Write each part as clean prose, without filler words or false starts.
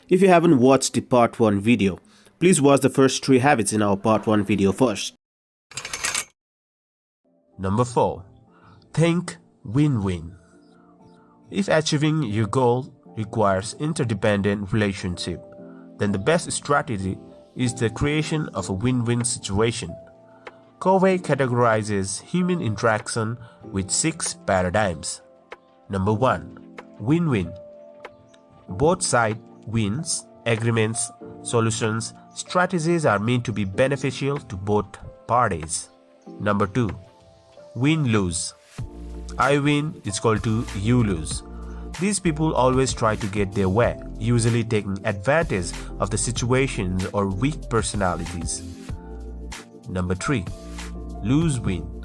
If you haven't watched the part 1 video, please watch the first 3 habits in our part 1 video first. Number 4. Think win-win. If achieving your goal requires interdependent relationship, then the best strategy is the creation of a win-win situation. Covey categorizes human interaction with 6 paradigms. Number 1. Win-win. Both sides wins, agreements, solutions, strategies are meant to be beneficial to both parties. Number 2. Win-lose. I win is equal to you lose. These people always try to get their way, usually taking advantage of the situations or weak personalities. Number 3. Lose-win.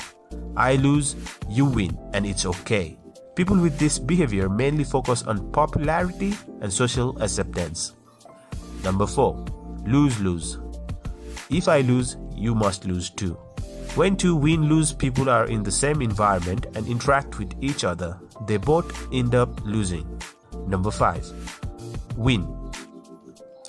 I lose, you win, and it's okay. People with this behavior mainly focus on popularity and social acceptance. Number 4. Lose-lose. If I lose, you must lose too. When two win-lose people are in the same environment and interact with each other, they both end up losing. Number 5. Win.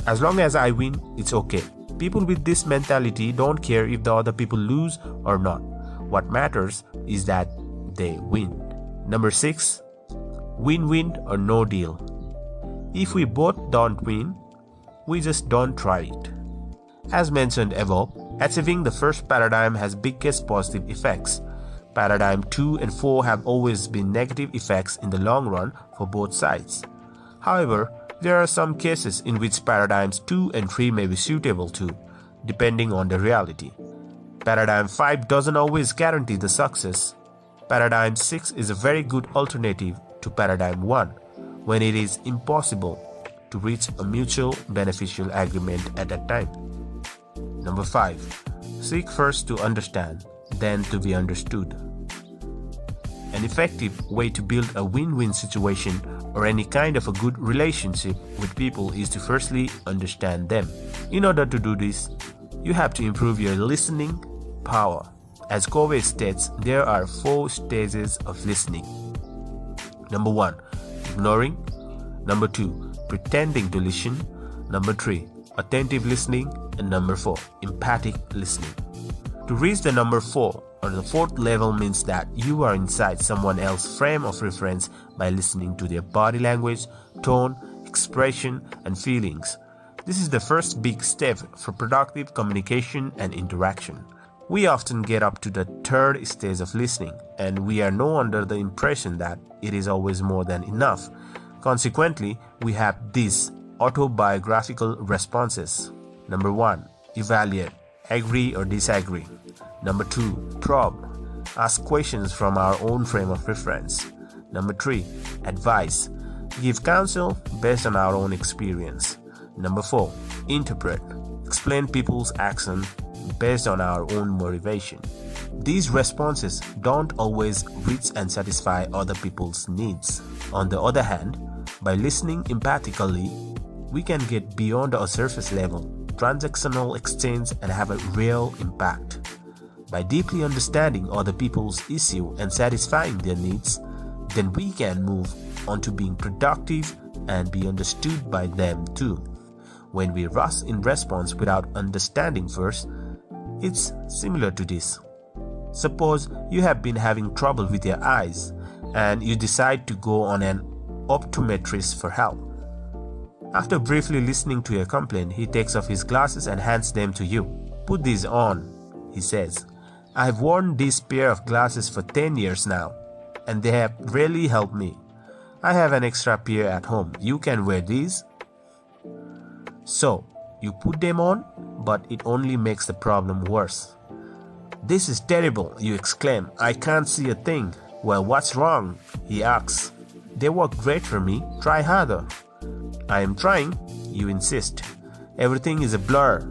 As long as I win, it's okay. People with this mentality don't care if the other people lose or not. What matters is that they win. Number 6. Win-win or no deal. If we both don't win, we just don't try it. As mentioned above, achieving the first paradigm has biggest positive effects. Paradigm 2 and 4 have always been negative effects in the long run for both sides. However, there are some cases in which paradigms 2 and 3 may be suitable too, depending on the reality. Paradigm 5 doesn't always guarantee the success. Paradigm 6 is a very good alternative to Paradigm 1 when it is impossible to reach a mutual beneficial agreement at that time. Number 5. Seek first to understand, then to be understood. An effective way to build a win-win situation or any kind of a good relationship with people is to firstly understand them. In order to do this, you have to improve your listening power. As Covey states, there are 4 stages of listening. Number 1. Ignoring. Number 2. Pretending to listen. Number 3. Attentive listening. And number 4. Empathic listening. To reach the number 4 or the 4th level means that you are inside someone else's frame of reference by listening to their body language, tone, expression, and feelings. This is the first big step for productive communication and interaction. We often get up to the 3rd stage of listening, and we are no under the impression that it is always more than enough. Consequently, we have these autobiographical responses. Number 1. Evaluate. Agree or disagree. Number 2. Probe. Ask questions from our own frame of reference. Number 3. Advise. Give counsel based on our own experience. Number 4. Interpret. Explain people's action based on our own motivation. These responses don't always reach and satisfy other people's needs. On the other hand, by listening empathically, we can get beyond a surface level transactional exchange and have a real impact. By deeply understanding other people's issue and satisfying their needs, then we can move on to being productive and be understood by them too. When we rush in response without understanding first, it's similar to this. Suppose you have been having trouble with your eyes and you decide to go on an optometrist for help. After briefly listening to your complaint, he takes off his glasses and hands them to you. Put these on, he says. I have worn this pair of glasses for 10 years now, and they have really helped me. I have an extra pair at home. You can wear these. So, you put them on, but it only makes the problem worse. This is terrible, you exclaim. I can't see a thing. Well, what's wrong? He asks. They work great for me. Try harder. I am trying, you insist. Everything is a blur.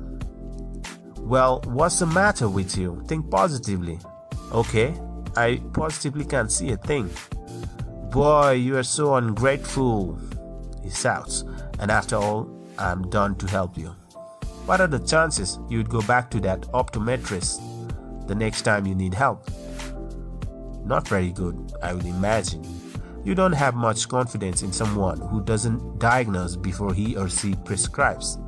Well, what's the matter with you? Think positively. Okay, I positively can't see a thing. Boy, you are so ungrateful, he shouts. And after all, I'm done to help you. What are the chances you'd go back to that optometrist the next time you need help? Not very good, I would imagine. You don't have much confidence in someone who doesn't diagnose before he or she prescribes.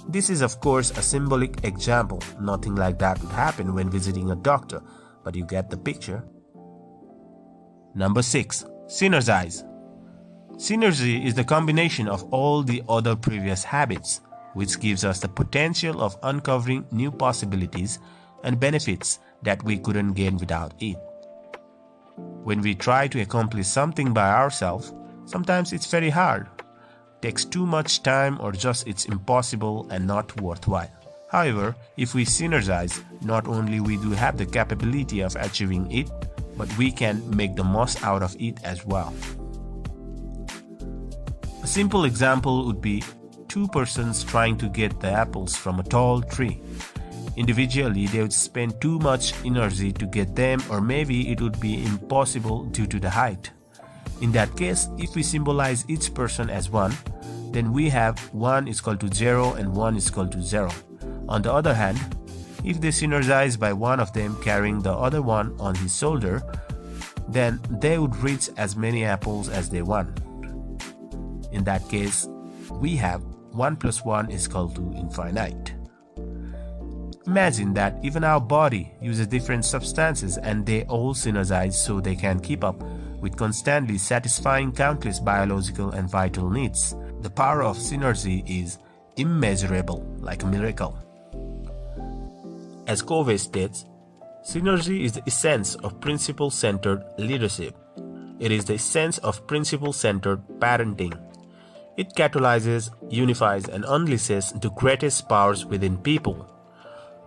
This is of course a symbolic example. Nothing like that would happen when visiting a doctor, but you get the picture. Number 6. Synergize. Synergy is the combination of all the other previous habits, which gives us the potential of uncovering new possibilities and benefits that we couldn't gain without it. When we try to accomplish something by ourselves, sometimes it's very hard, takes too much time, or just it's impossible and not worthwhile. However, if we synergize, not only we do have the capability of achieving it, but we can make the most out of it as well. A simple example would be two persons trying to get the apples from a tall tree. Individually, they would spend too much energy to get them, or maybe it would be impossible due to the height. In that case, if we symbolize each person as one, then we have 1 is equal to 0 and 1 is equal to 0. On the other hand, if they synergize by one of them carrying the other one on his shoulder, then they would reach as many apples as they want. In that case, we have 1 plus 1 is equal to infinite. Imagine that even our body uses different substances and they all synergize so they can keep up with constantly satisfying countless biological and vital needs. The power of synergy is immeasurable, like a miracle. As Covey states, synergy is the essence of principle-centered leadership. It is the essence of principle-centered parenting. It catalyzes, unifies, and unleashes the greatest powers within people.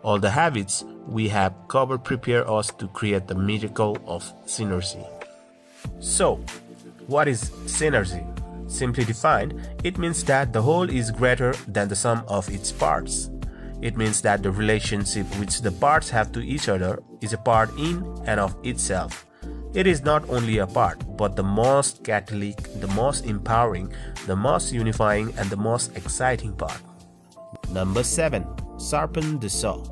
All the habits we have covered prepare us to create the miracle of synergy. So, what is synergy? Simply defined, it means that the whole is greater than the sum of its parts. It means that the relationship which the parts have to each other is a part in and of itself. It is not only a part, but the most catalytic, the most empowering, the most unifying, and the most exciting part. Number 7. Sharpen the saw.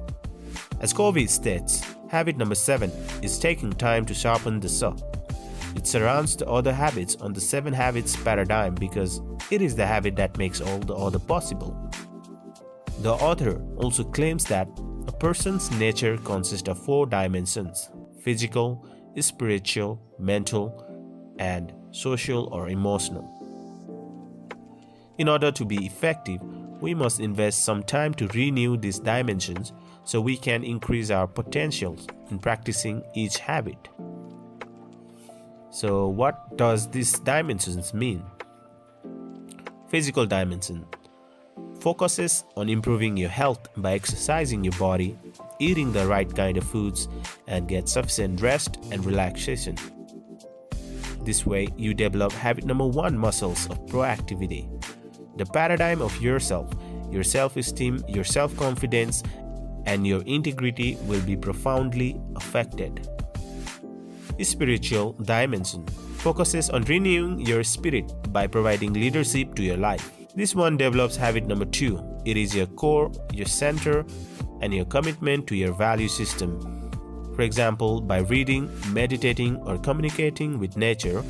As Covey states, habit number 7 is taking time to sharpen the saw. It surrounds the other habits on the 7 habits paradigm because it is the habit that makes all the other possible. The author also claims that a person's nature consists of 4 dimensions: physical, spiritual, mental, and social or emotional. In order to be effective, we must invest some time to renew these dimensions so we can increase our potentials in practicing each habit. So what does these dimensions mean? Physical dimension focuses on improving your health by exercising your body, eating the right kind of foods, and get sufficient rest and relaxation. This way, you develop habit number 1, muscles of proactivity. The paradigm of yourself, your self-esteem, your self-confidence, and your integrity will be profoundly affected. Spiritual dimension focuses on renewing your spirit by providing leadership to your life. This one develops habit number 2. It is your core, your center, and your commitment to your value system. For example, by reading, meditating, or communicating with nature,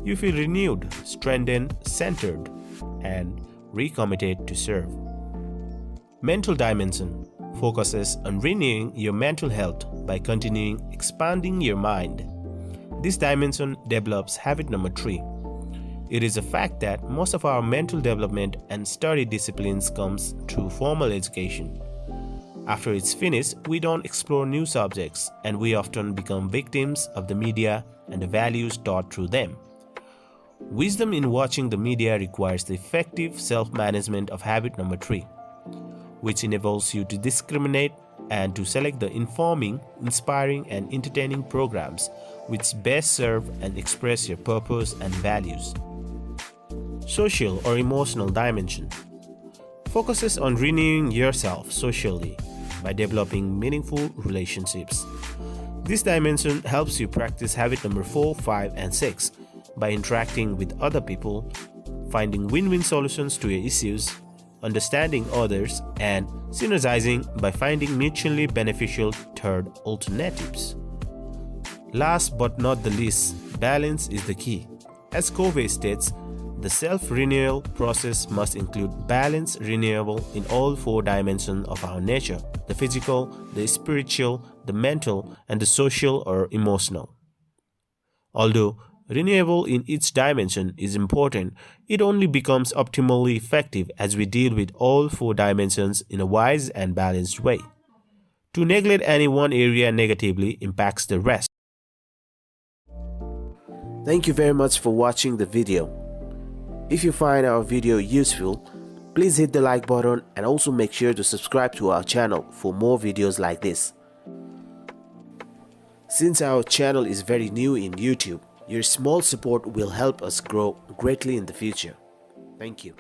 you feel renewed, strengthened, centered, and recommitted to serve. Mental dimension focuses on renewing your mental health by continuing expanding your mind. This dimension develops habit number 3. It is a fact that most of our mental development and study disciplines comes through formal education. After it's finished, we don't explore new subjects, and we often become victims of the media and the values taught through them. Wisdom in watching the media requires the effective self-management of habit number 3, which enables you to discriminate and to select the informing, inspiring, and entertaining programs which best serve and express your purpose and values. Social or emotional dimension focuses on renewing yourself socially by developing meaningful relationships. This dimension helps you practice habit number 4, 5, and 6 by interacting with other people, finding win-win solutions to your issues, understanding others, and synergizing by finding mutually beneficial third alternatives. Last but not the least, balance is the key. As Covey states, the self-renewal process must include balance renewal in all four dimensions of our nature: the physical, the spiritual, the mental, and the social or emotional. Although renewable in each dimension is important, it only becomes optimally effective as we deal with all four dimensions in a wise and balanced way. To neglect any one area negatively impacts the rest. Thank you very much for watching the video. If you find our video useful, please hit the like button and also make sure to subscribe to our channel for more videos like this. Since our channel is very new in YouTube, your small support will help us grow greatly in the future. Thank you.